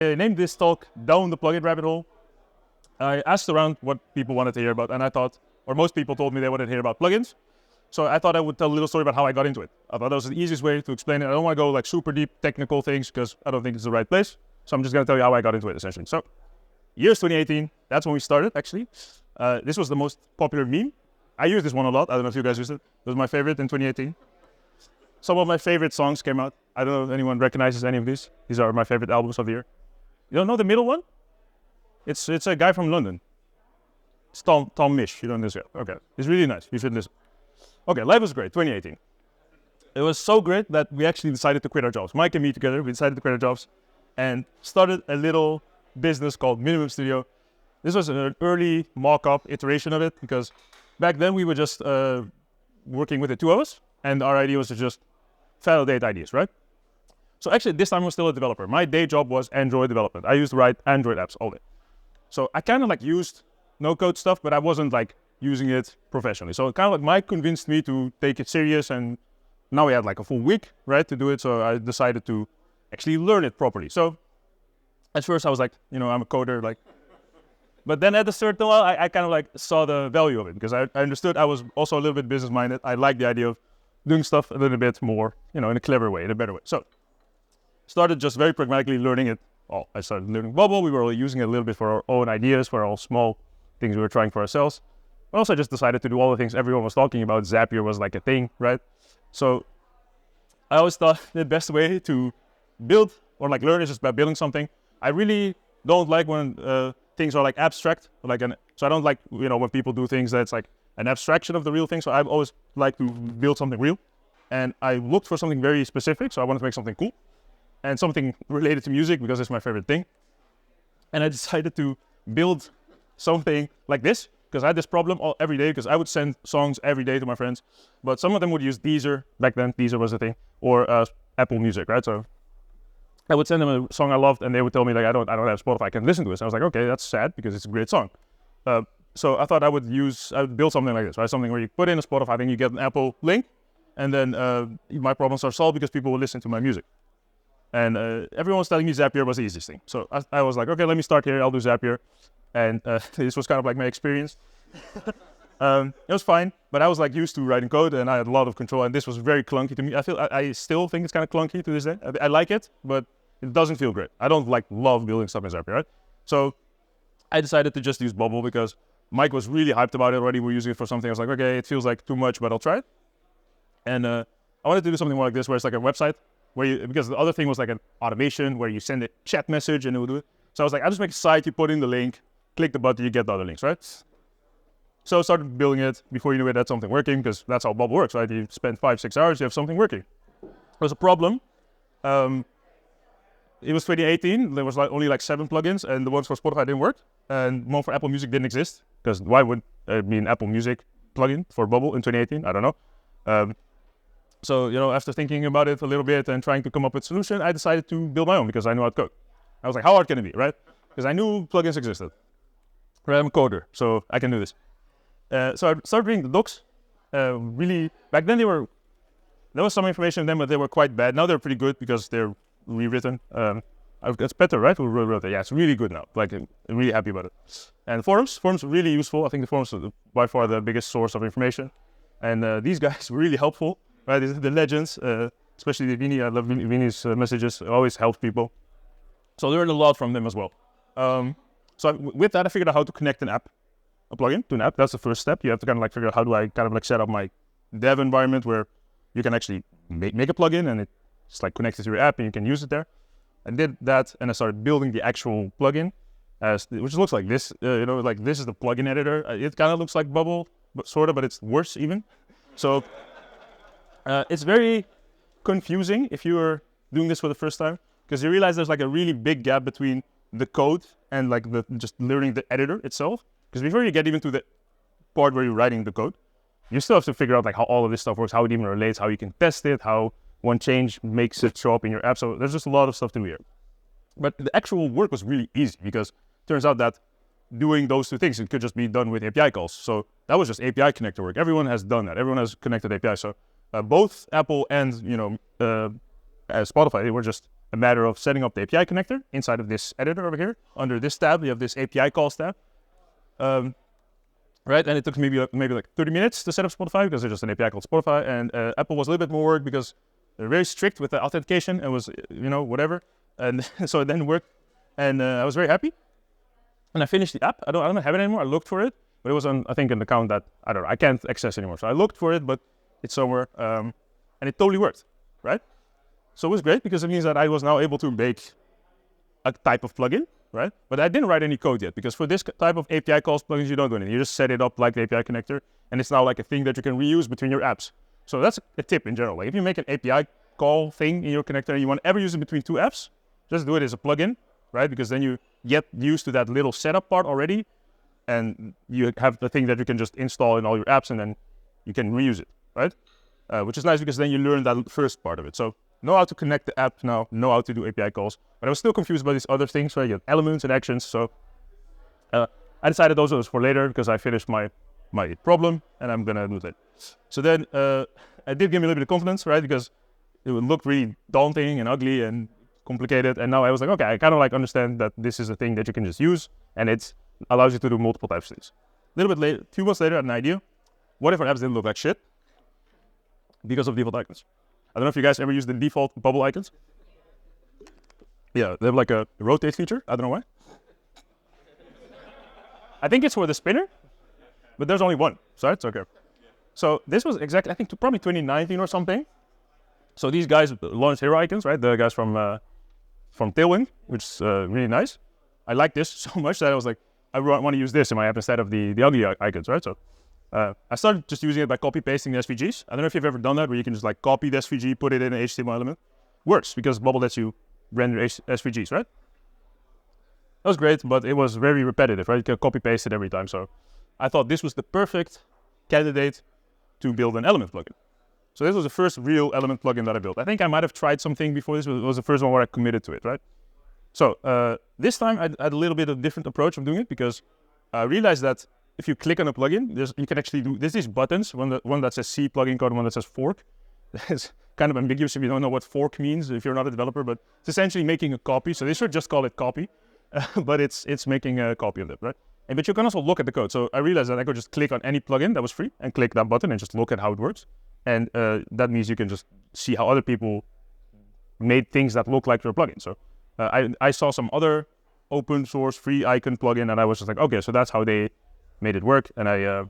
I named this talk Down the Plugin Rabbit Hole. I asked around what people wanted to hear about, and I thought, or most people told me they wanted to hear about plugins. So I thought I would tell a little story about how I got into it. I thought that was the easiest way to explain it. I don't want to go like super deep technical things because I don't think it's the right place. So I'm just going to tell you how I got into it essentially. So year's 2018, that's when we started actually. This was the most popular meme. I used this one a lot. I don't know if you guys used it. It was my favorite in 2018. Some of my favorite songs came out. I don't know if anyone recognizes any of these. These are my favorite albums of the year. You don't know the middle one? It's a guy from London. It's Tom Misch. You don't know this yet? Okay. It's really nice. You should listen. Okay, life was great, 2018. It was so great that we actually decided to quit our jobs. Mike and me together, we decided to quit our jobs and started a little business called Minimum Studio. This was an early mock-up iteration of it because back then we were just working with the two of us, and our idea was to just validate ideas, right? So actually this time I was still a developer. My day job was Android development. I used to write Android apps all day. So I kind of like used no-code stuff, but I wasn't like using it professionally. So kind of like Mike convinced me to take it serious, and now we had like a full week, right, to do it. So I decided to actually learn it properly. So at first I was like, you know, I'm a coder, like, but then at a certain while, I kind of like saw the value of it because I understood I was also a little bit business-minded. I liked the idea of doing stuff a little bit more, you know, in a clever way, in a better way. So started just very pragmatically learning it. Oh, I started learning Bubble. We were all using it a little bit for our own ideas, for our small things we were trying for ourselves. But also just decided to do all the things everyone was talking about. Zapier was like a thing, right? So I always thought the best way to build or like learn is just by building something. I really don't like when things are like abstract, so I don't like, you know, when people do things that's like an abstraction of the real thing. So I've always liked to build something real. And I looked for something very specific. So I wanted to make something cool and something related to music because it's my favorite thing. And I decided to build something like this because I had this problem every day because I would send songs every day to my friends, but some of them would use Deezer. Back then, Deezer was the thing, or Apple Music, right? So I would send them a song I loved and they would tell me like, I don't have Spotify, I can listen to it. So I was like, okay, that's sad because it's a great song. So I thought I would build something like this, right? Something where you put in a Spotify, then you get an Apple link, and then my problems are solved because people will listen to my music. And everyone was telling me Zapier was the easiest thing. So I was like, okay, let me start here, I'll do Zapier. And this was kind of like my experience. It was fine, but I was like used to writing code and I had a lot of control, and this was very clunky to me. I still think it's kind of clunky to this day. I like it, but it doesn't feel great. I don't like love building stuff in Zapier, right? So I decided to just use Bubble because Mike was really hyped about it already. We're using it for something. I was like, okay, it feels like too much, but I'll try it. And I wanted to do something more like this, where it's like a website, because the other thing was like an automation where you send a chat message and it will do it. So I was like, I'll just make a site, you put in the link, click the button, you get the other links, right? So I started building it. Before you knew it, had something working, because that's how Bubble works, right? You spend 5-6 hours, you have something working. There was a problem. It was 2018. There was only like 7 plugins, and the ones for Spotify didn't work, and one for Apple Music didn't exist, because why would it be an Apple Music plugin for Bubble in 2018? I don't know. So, you know, after thinking about it a little bit and trying to come up with a solution, I decided to build my own because I knew how to code. I was like, how hard can it be, right? Because I knew plugins existed. Right, I'm a coder, so I can do this. So I started reading the docs. Really, back then there was some information in them, but they were quite bad. Now they're pretty good because they're rewritten. It's better, right? We rewrote it. Yeah, it's really good now. Like, I'm really happy about it. And forums are really useful. I think the forums are by far the biggest source of information. And these guys were really helpful, right? The legends, especially Vinny. I love Vinny's messages. It always helps people. So I learned a lot from them as well. So with that, I figured out how to connect a plugin to an app. That's the first step. You have to kind of like figure out how do I kind of like set up my dev environment where you can actually make a plugin and it's like connected to your app and you can use it there. I did that and I started building the actual plugin, which looks like this. Like this is the plugin editor. It kind of looks like Bubble, but sort of, but it's worse even. So it's very confusing if you are doing this for the first time, because you realize there's like a really big gap between the code and like just learning the editor itself. Because before you get even to the part where you're writing the code, you still have to figure out like how all of this stuff works, how it even relates, how you can test it, how one change makes it show up in your app. So there's just a lot of stuff to do here. But the actual work was really easy because it turns out that doing those two things, it could just be done with API calls. So that was just API connector work. Everyone has done that. Everyone has connected API. So both Apple and Spotify, they were just a matter of setting up the API connector inside of this editor over here. Under this tab, you have this API calls tab. Right, and it took maybe like 30 minutes to set up Spotify because it's just an API called Spotify, and Apple was a little bit more work because they're very strict with the authentication. It was, whatever, and so it then worked, and I was very happy. And I finished the app. I don't have it anymore. I looked for it, but it was on, I think, an account that I can't access anymore. So I looked for it, but it's somewhere, and it totally worked, right? So it was great because it means that I was now able to make a type of plugin. Right? But I didn't write any code yet because for this type of API calls plugins, you don't do anything. You just set it up like the API connector, and it's now like a thing that you can reuse between your apps. So that's a tip in general. Like if you make an API call thing in your connector and you want to ever use it between two apps, just do it as a plugin, right? Because then you get used to that little setup part already, and you have the thing that you can just install in all your apps, and then you can reuse it, right? Which is nice because then you learn that first part of it. So know how to connect the app now, know how to do API calls. But I was still confused about these other things, right? You have elements and actions. So I decided those was for later because I finished my problem and I'm going to do that. So then it did give me a little bit of confidence, right? Because it looked really daunting and ugly and complicated. And now I was like, okay, I kind of like understand that this is a thing that you can just use and it allows you to do multiple types of things. A little bit later, 2 months later, I had an idea. What if our apps didn't look like shit? Because of default icons. I don't know if you guys ever use the default bubble icons. Yeah, they have like a rotate feature. I don't know why. I think it's for the spinner, but there's only one, so it's okay. So this was exactly, I think, probably 2019 or something. So these guys launched hero icons, right? The guys from Tailwind, which is really nice. I like this so much that I was like, I want to use this in my app instead of the ugly icons, right? So I started just using it by copy pasting the SVGs. I don't know if you've ever done that, where you can just like copy the SVG, put it in an HTML element. Works because Bubble lets you render SVGs, right? That was great, but it was very repetitive, right? You can copy paste it every time. So I thought this was the perfect candidate to build an element plugin. So this was the first real element plugin that I built. I think I might have tried something before this, but it was the first one where I committed to it, right? So this time I had a little bit of a different approach of doing it because I realized that if you click on a plugin, you can actually do, there's these buttons, one that says C plugin code, one that says fork. It's kind of ambiguous if you don't know what fork means, if you're not a developer, but it's essentially making a copy. So they should just call it copy, but it's making a copy of it, right? But you can also look at the code. So I realized that I could just click on any plugin that was free and click that button and just look at how it works. And that means you can just see how other people made things that look like your plugin. So I saw some other open source free icon plugin, and I was just like, okay, so that's how they made it work. And I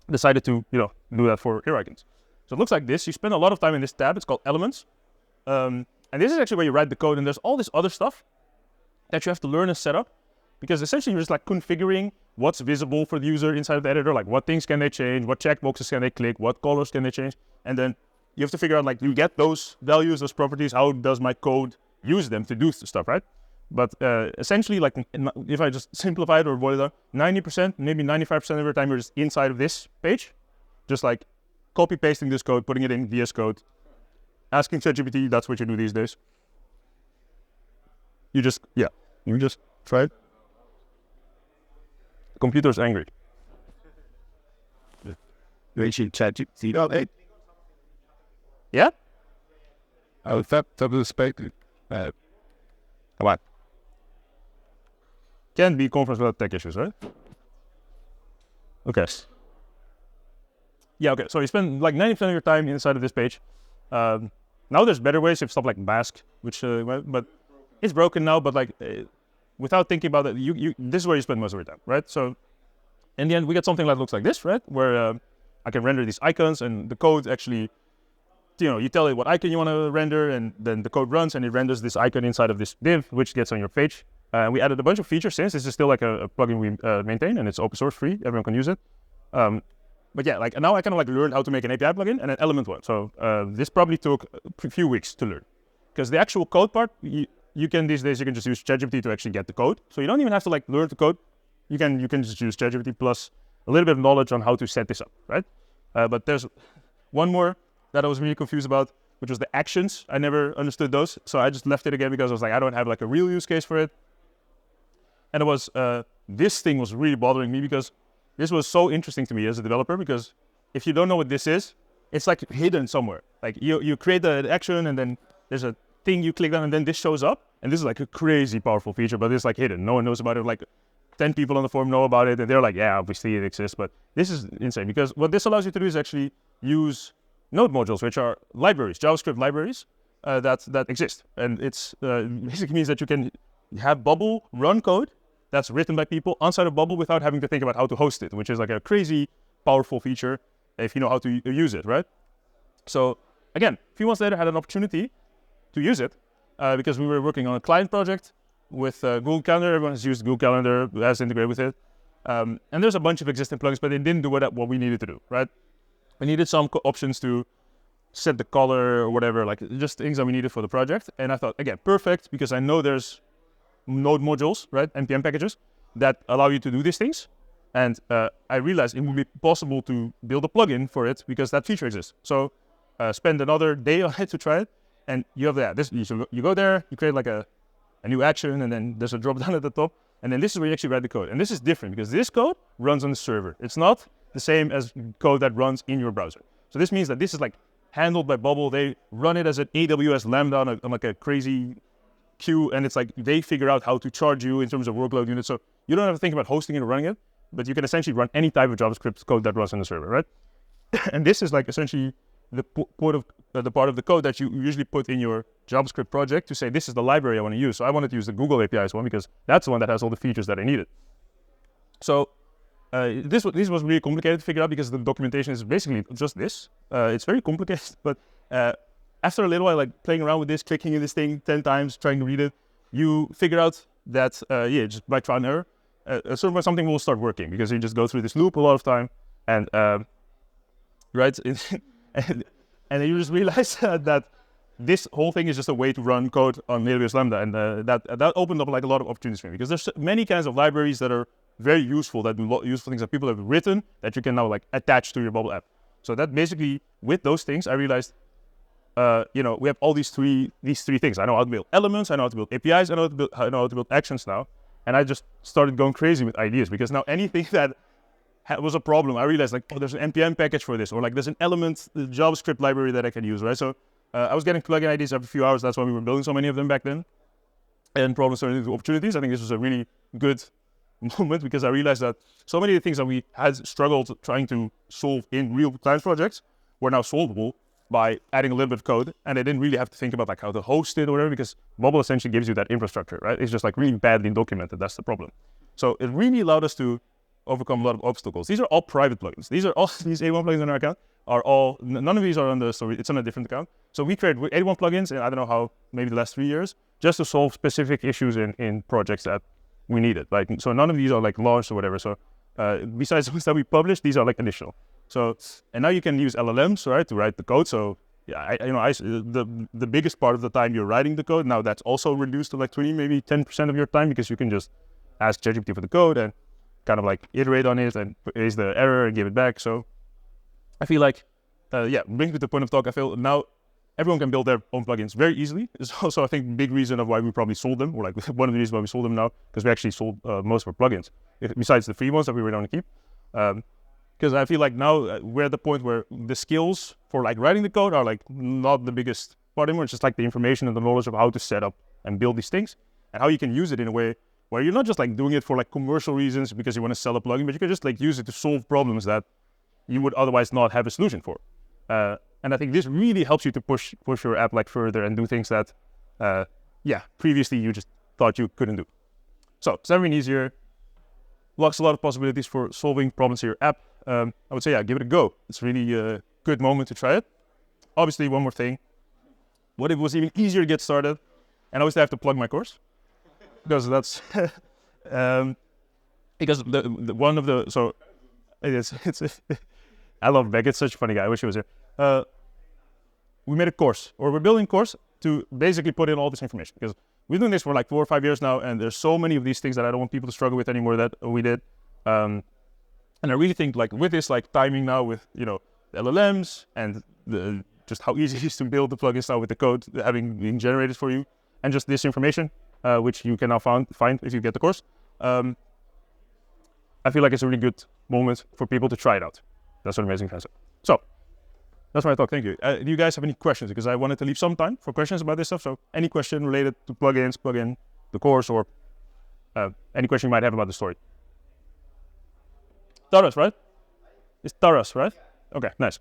decided to do that for hero icons. So it looks like this. You spend a lot of time in this tab. It's called Elements. And this is actually where you write the code. And there's all this other stuff that you have to learn and set up. Because essentially you're just like configuring what's visible for the user inside of the editor. Like what things can they change? What checkboxes can they click? What colors can they change? And then you have to figure out, like, you get those values, those properties. How does my code use them to do stuff, right? But essentially, like, if I just simplify it or boil it down, 90%, maybe 95% of your time, you're just inside of this page. Just like copy pasting this code, putting it in VS Code, asking ChatGPT. That's what you do these days. You just try it. The computer's angry. ChatGPT. Yeah? Oh, that was expected. Come on. Can't be conference without tech issues, right? Okay. Yeah, okay. So you spend like 90% of your time inside of this page. Now there's better ways. You have stuff like Mask, which, but it's broken now. But like, without thinking about it, this is where you spend most of your time, right? So in the end, we get something that looks like this, right? Where I can render these icons, and the code actually, you tell it what icon you want to render, and then the code runs, and it renders this icon inside of this div, which gets on your page. We added a bunch of features since this is still like a plugin we maintain, and it's open source free. Everyone can use it. But yeah, like now I kind of like learned how to make an API plugin and an element one. So this probably took a few weeks to learn, because the actual code part, you can these days you can just use ChatGPT to actually get the code. So you don't even have to like learn the code. You can just use ChatGPT plus a little bit of knowledge on how to set this up, right? But there's one more that I was really confused about, which was the actions. I never understood those, so I just left it again because I was like, I don't have like a real use case for it. And it was this thing was really bothering me, because this was so interesting to me as a developer, because if you don't know what this is, it's like hidden somewhere. Like you create the action, and then there's a thing you click on and then this shows up. And this is like a crazy powerful feature, but it's like hidden. No one knows about it. Like 10 people on the forum know about it and they're like, yeah, obviously it exists, but this is insane because what this allows you to do is actually use node modules, which are libraries, JavaScript libraries that exist. And it's basically means that you can have Bubble run code that's written by people inside of Bubble without having to think about how to host it, which is like a crazy powerful feature if you know how to use it, right? So again, a few months later, I had an opportunity to use it because we were working on a client project with Google Calendar. Everyone has used Google Calendar, has integrated with it. And there's a bunch of existing plugins, but they didn't do what we needed to do, right? We needed some options to set the color or whatever, like just things that we needed for the project. And I thought, again, perfect, because I know there's node modules, right? NPM packages that allow you to do these things. And I realized it would be possible to build a plugin for it because that feature exists. So spend another day on it to try it. And you have that. You go there, you create like a new action, and then there's a drop down at the top. And then this is where you actually write the code. And this is different because this code runs on the server. It's not the same as code that runs in your browser. So this means that this is like handled by Bubble. They run it as an AWS Lambda on like a crazy queue. And it's like they figure out how to charge you in terms of workload units. So you don't have to think about hosting it or running it, but you can essentially run any type of JavaScript code that runs on the server, right? And this is like essentially the part of the code that you usually put in your JavaScript project to say, this is the library I want to use. So I wanted to use the Google APIs one because that's the one that has all the features that I needed. So this was really complicated to figure out because the documentation is basically just this. It's very complicated, but after a little while, like playing around with this, clicking in this thing 10 times, trying to read it, you figure out that, just by trial and error, sort of something will start working because you just go through this loop a lot of time and, right? And then you just realize that this whole thing is just a way to run code on AWS Lambda, and that opened up like a lot of opportunities for me because there's many kinds of libraries that are very useful, that do useful things that people have written that you can now like attach to your Bubble app. So that basically, with those things, I realized, we have all these three things. I know how to build elements, I know how to build APIs, I know how to build actions now, and I just started going crazy with ideas because now anything that was a problem, I realized like, oh, there's an NPM package for this, or like there's an element JavaScript library that I can use, right? So I was getting plugin ideas every few hours. That's why we were building so many of them back then. And problems turned into opportunities. I think this was a really good moment because I realized that so many of the things that we had struggled trying to solve in real client projects were now solvable by adding a little bit of code. And I didn't really have to think about like how to host it or whatever because Bubble essentially gives you that infrastructure, right? It's just like really badly documented. That's the problem. So it really allowed us to overcome a lot of obstacles. These are all private plugins. These A1 plugins on our account are all, none of these are on the story, it's on a different account. So we created A1 plugins in, I don't know how, maybe the last 3 years, just to solve specific issues in projects that we needed. Like, so none of these are like launched or whatever. So besides the ones that we published, these are like initial. So, and now you can use LLMs, right, to write the code. So yeah, the biggest part of the time you're writing the code, now that's also reduced to like 20, maybe 10% of your time because you can just ask ChatGPT for the code and kind of like iterate on it and erase the error and give it back. So I feel like, brings me to the point of talk. I feel now everyone can build their own plugins very easily. It's also, I think, a big reason of why we probably sold them, or like one of the reasons why we sold them now, because we actually sold most of our plugins, besides the free ones that we were going to keep. Because I feel like now we're at the point where the skills for like writing the code are like not the biggest part anymore. It's just like the information and the knowledge of how to set up and build these things and how you can use it in a way where you're not just like doing it for like commercial reasons because you want to sell a plugin, but you can just like use it to solve problems that you would otherwise not have a solution for. And I think this really helps you to push your app like further and do things that, previously you just thought you couldn't do. So it's never been easier. Locks a lot of possibilities for solving problems in your app. I would say, give it a go. It's really a good moment to try it. Obviously, one more thing. What if it was even easier to get started? And obviously I have to plug my course. Because that's because I love Beck. It's such a funny guy. I wish he was here. We made a course, or we're building a course to basically put in all this information because we're doing this for like 4 or 5 years now, and there's so many of these things that I don't want people to struggle with anymore that we did. And I really think like with this like timing now with the LLMs and just how easy it is to build the plugins now with the code being generated for you, and just this information. Which you can now find if you get the course. I feel like it's a really good moment for people to try it out. That's what amazing can say. So, That's my talk. Thank you. Do you guys have any questions? Because I wanted to leave some time for questions about this stuff. So any question related to plugins, plugin, the course, or any question you might have about the story. Taras, right? It's Taras, right? Okay, nice.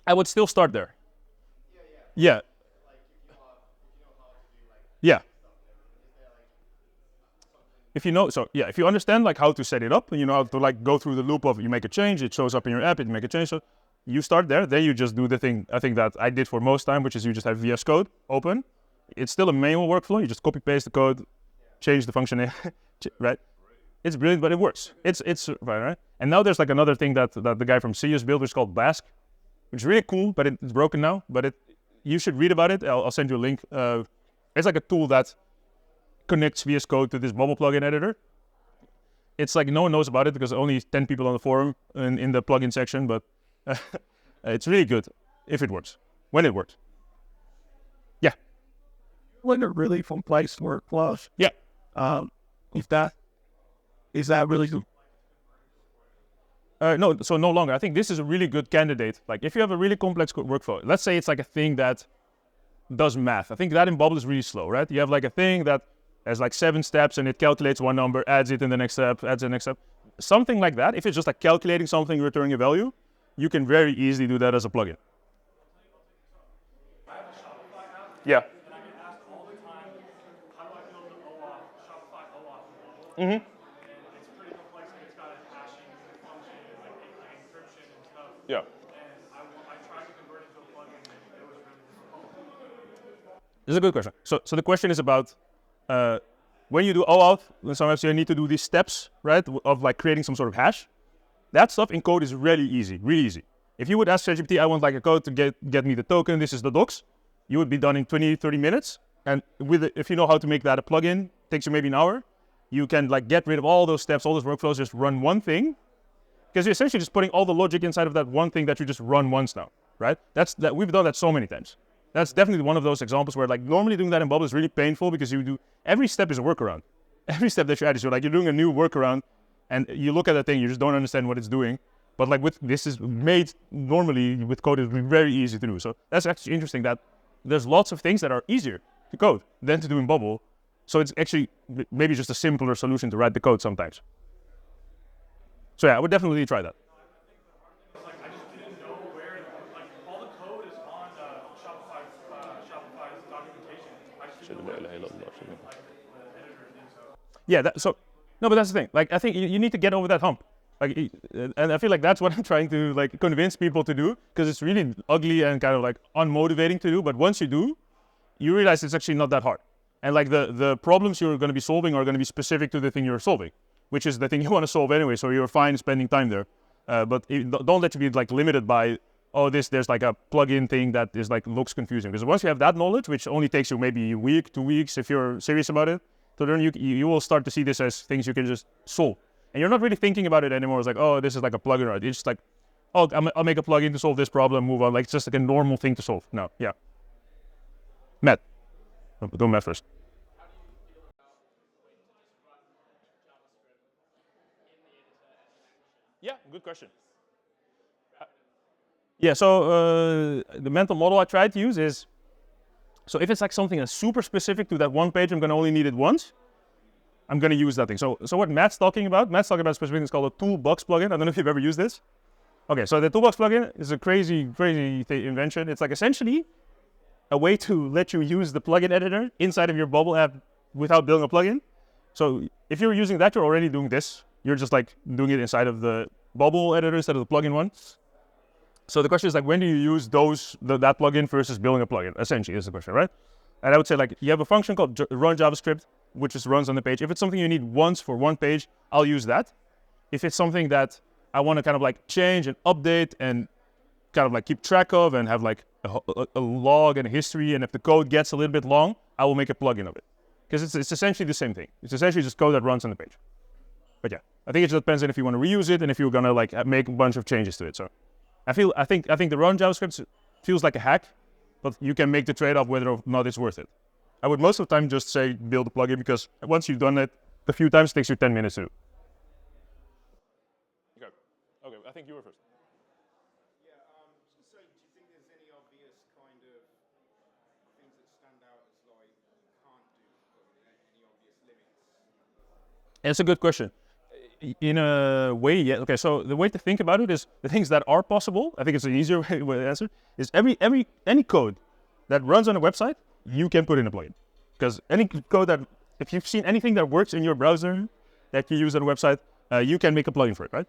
I would still start there. Yeah. Yeah. If you know, so yeah, if you understand like how to set it up, and you know how to like go through the loop of you make a change, it shows up in your app, you make a change, so you start there. Then you just do the thing I think that I did for most time, which is you just have VS Code open. It's still a manual workflow. You just copy paste the code, change the function, right? It's brilliant, but it works. It's right. And now there's like another thing that the guy from Sius built, which is called Bask, which is really cool, but it's broken now. But you should read about it. I'll send you a link. It's like a tool that connects VS Code to this bubble plugin editor. It's like no one knows about it because only 10 people on the forum in the plugin section, but it's really good if it works, when it works. Yeah. When a really complex workflows. Yeah. Is that really good? No, so no longer. I think this is a really good candidate. Like if you have a really complex workflow, let's say it's like a thing that does math. I think that in Bubble is really slow, right? You have like a thing that has like 7 steps and it calculates one number, adds it in the next step, adds the next step. Something like that. If it's just like calculating something, returning a value, you can very easily do that as a plugin. Yeah. Mm-hmm. Yeah. This is a good question. So the question is about when you do OAuth, sometimes you need to do these steps, right, of like creating some sort of hash. That stuff in code is really easy, really easy. If you would ask ChatGPT, I want like a code to get me the token, this is the docs, you would be done in 20, 30 minutes. And if you know how to make that a plugin, takes you maybe an hour, you can like get rid of all those steps, all those workflows, just run one thing. Because you're essentially just putting all the logic inside of that one thing that you just run once now, right? We've done that so many times. That's definitely one of those examples where like normally doing that in Bubble is really painful because every step is a workaround. Every step that you add is you're doing a new workaround and you look at that thing, you just don't understand what it's doing. But like this is made normally with code, it's very easy to do. So that's actually interesting that there's lots of things that are easier to code than to do in Bubble. So it's actually maybe just a simpler solution to write the code sometimes. So yeah, I would definitely try that. I just didn't know where, like, all the code is on Shopify's documentation. I just didn't know where the editor thing, so. Yeah, no, but that's the thing. Like, I think you need to get over that hump. Like, and I feel like that's what I'm trying to like convince people to do because it's really ugly and kind of like unmotivating to do. But once you do, you realize it's actually not that hard. And like the problems you're going to be solving are going to be specific to the thing you're solving, which is the thing you want to solve anyway, so you're fine spending time there. But don't let you be like limited by, there's like a plugin thing that is like looks confusing. Because once you have that knowledge, which only takes you maybe a week, 2 weeks if you're serious about it, to learn, you will start to see this as things you can just solve. And you're not really thinking about it anymore. It's like, this is like a plugin, right? It's just like, I'll make a plugin to solve this problem, move on. Like it's just like a normal thing to solve. No, yeah. Matt. Go Matt first. Yeah, good question. Yeah, so the mental model I tried to use is, so if it's like something that's super specific to that one page, I'm gonna only need it once, I'm gonna use that thing. So what Matt's talking about a specific thing called a toolbox plugin. I don't know if you've ever used this. Okay, so the toolbox plugin is a crazy invention. It's like essentially a way to let you use the plugin editor inside of your Bubble app without building a plugin. So if you're using that, you're already doing this. You're just like doing it inside of the Bubble editor instead of the plugin one. So the question is like, when do you use that plugin versus building a plugin? Essentially is the question, right? And I would say like, you have a function called run JavaScript, which just runs on the page. If it's something you need once for one page, I'll use that. If it's something that I want to kind of like change and update and kind of like keep track of and have like a log and a history, and if the code gets a little bit long, I will make a plugin of it. Because it's essentially the same thing. It's essentially just code that runs on the page. But yeah, I think it just depends on if you want to reuse it and if you're gonna like make a bunch of changes to it. So I think the run JavaScript feels like a hack, but you can make the trade-off whether or not it's worth it. I would most of the time just say build a plugin, because once you've done it a few times, it takes you 10 minutes to do. Okay, I think you were first. Yeah, so do you think there's any obvious kind of things that stand out as like you can't do, any obvious limits? It's a good question. In a way, yeah. Okay, so the way to think about it is the things that are possible. I think it's an easier way to answer. Is any code that runs on a website, you can put in a plugin. Because any code that, if you've seen anything that works in your browser that you use on a website, you can make a plugin for it, right?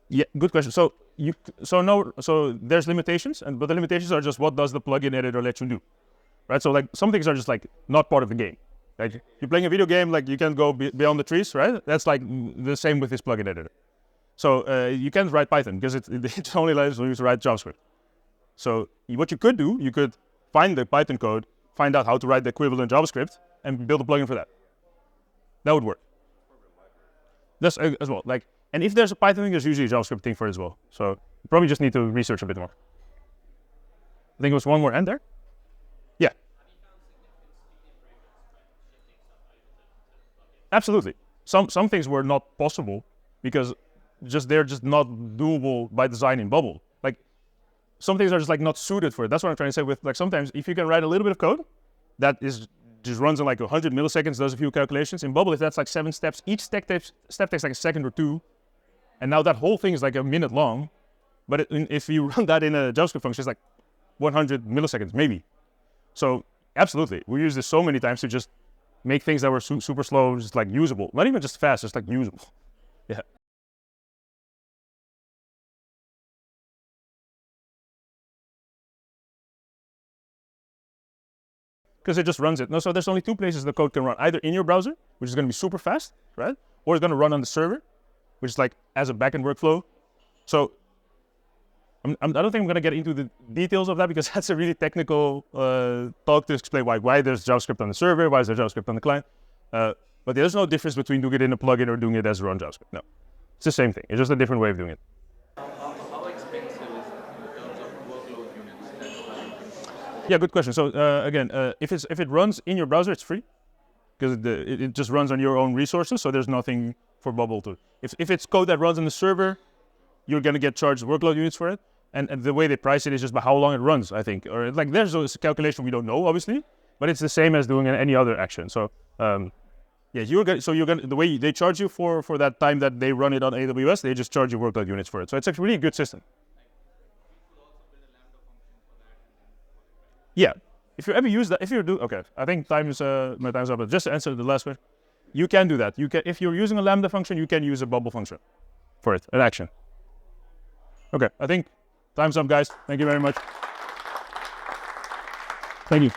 Yeah, good question. So there's limitations, but the limitations are just what does the plugin editor let you do, right? So like some things are just like not part of the game. Like you're playing a video game, like you can't go beyond the trees, right? That's like the same with this plugin editor. So you can't write Python because it only allows you to write JavaScript. So what you could do, you could find the Python code, find out how to write the equivalent JavaScript, and build a plugin for that. That would work. That's as well. Like, and if there's a Python thing, there's usually a JavaScript thing for it as well. So you probably just need to research a bit more. I think it was one more end there. Yeah. Absolutely. Some things were not possible because they're just not doable by design in Bubble. Like some things are just like not suited for it. That's what I'm trying to say with like sometimes if you can write a little bit of code that just runs in like 100 milliseconds, does a few calculations. In Bubble, if that's like 7 steps, each step takes like a second or two. And now that whole thing is like a minute long. But if you run that in a JavaScript function, it's like 100 milliseconds, maybe. So absolutely, we use this so many times to just make things that were super slow, just like usable. Not even just fast, just like usable. Yeah. Because it just runs it. No, so there's only 2 places the code can run. Either in your browser, which is going to be super fast, right? Or it's going to run on the server, which is like as a backend workflow. So I don't think I'm going to get into the details of that because that's a really technical talk to explain why there's JavaScript on the server, why is there JavaScript on the client. But there's no difference between doing it in a plugin or doing it as run JavaScript. No, it's the same thing. It's just a different way of doing it. How expensive is it in terms of workload units? Yeah, good question. So again, if it runs in your browser, it's free because it just runs on your own resources. So there's nothing for Bubble to. If it's code that runs on the server, you're going to get charged workload units for it. And the way they price it is just by how long it runs, I think. Or like there's a calculation we don't know, obviously, but it's the same as doing any other action. So yeah, the way they charge you for that time that they run it on AWS, they just charge you workload units for it. So it's actually a really good system. Yeah, if you ever use that, okay, I think my time's up. But just to answer the last question, you can do that. If you're using a Lambda function, you can use a Bubble function for it, an action. Okay, I think time's up, guys. Thank you very much. Thank you.